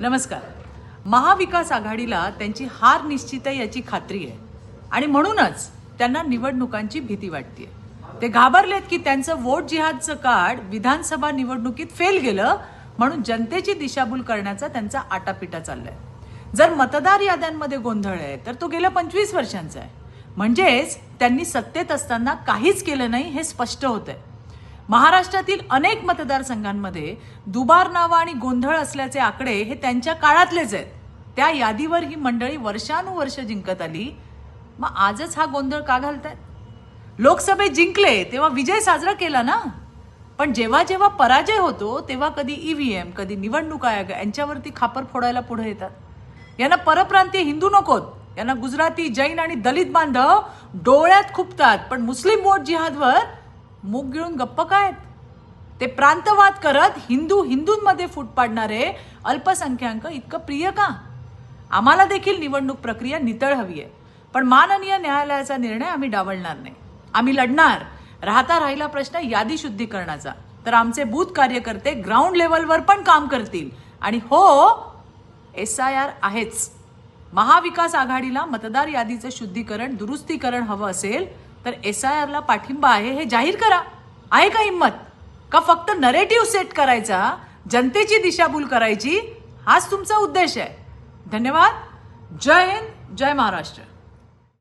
नमस्कार. महाविकास आघाडीला त्यांची हार निश्चित आहे याची खात्री आहे आणि म्हणूनच त्यांना निवडणुकांची भीती वाटते. ते घाबरलेत की त्यांचं वोट जिहादचं कार्ड विधानसभा निवडणुकीत फेल गेलं म्हणून जनतेची दिशाभूल करण्याचा त्यांचा आटापिटा चाललाय. जर मतदार याद्यांमध्ये गोंधळ आहे तर तो गेल्या 25 वर्षांचा आहे. म्हणजेच त्यांनी सत्तेत असताना काहीच केलं नाही हे स्पष्ट होतंय. महाराष्ट्रातील अनेक मतदारसंघांमध्ये दुबार नावं आणि गोंधळ असल्याचे आकडे हे त्यांच्या काळातलेच आहेत. त्या यादीवर ही मंडळी वर्षानुवर्ष जिंकत आली. मग आजच हा गोंधळ का घालतायत? लोकसभेत जिंकले तेव्हा विजय साजरा केला ना, पण जेव्हा जेव्हा पराजय होतो तेव्हा कधी ईव्हीएम कधी निवडणूक आयोग यांच्यावरती खापर फोडायला पुढे येतात. यांना परप्रांतीय हिंदू नकोत, यांना गुजराती, जैन आणि दलित बांधव डोळ्यात खुपतात, पण मुस्लिम वोट जिहादवर मूग गिळून गप्प काय? ते प्रांतवाद करत हिंदूंमध्ये फूट पाडणारे अल्पसंख्याक इतकं प्रिय का? आम्हाला देखील निवडणूक प्रक्रिया नितळ हवी आहे, पण माननीय न्यायालयाचा निर्णय आम्ही डावलणार नाही. आम्ही लढणार. राहिला प्रश्न यादी शुद्धीकरणाचा, तर आमचे बूथ कार्यकर्ते ग्राउंड लेवलवर पण काम करतील. आणि हो, SIR आहेच. महाविकास आघाडीला मतदार यादीचं शुद्धीकरण दुरुस्तीकरण हवं असेल तर SIR ला पाठिंबा आहे हे जाहीर करा. आहे का हिंमत? का फक्त नरेटिव्ह सेट करायचा, जनतेची दिशाभूल करायची, हाच तुमचा उद्देश आहे? धन्यवाद. जय हिंद, जय महाराष्ट्र.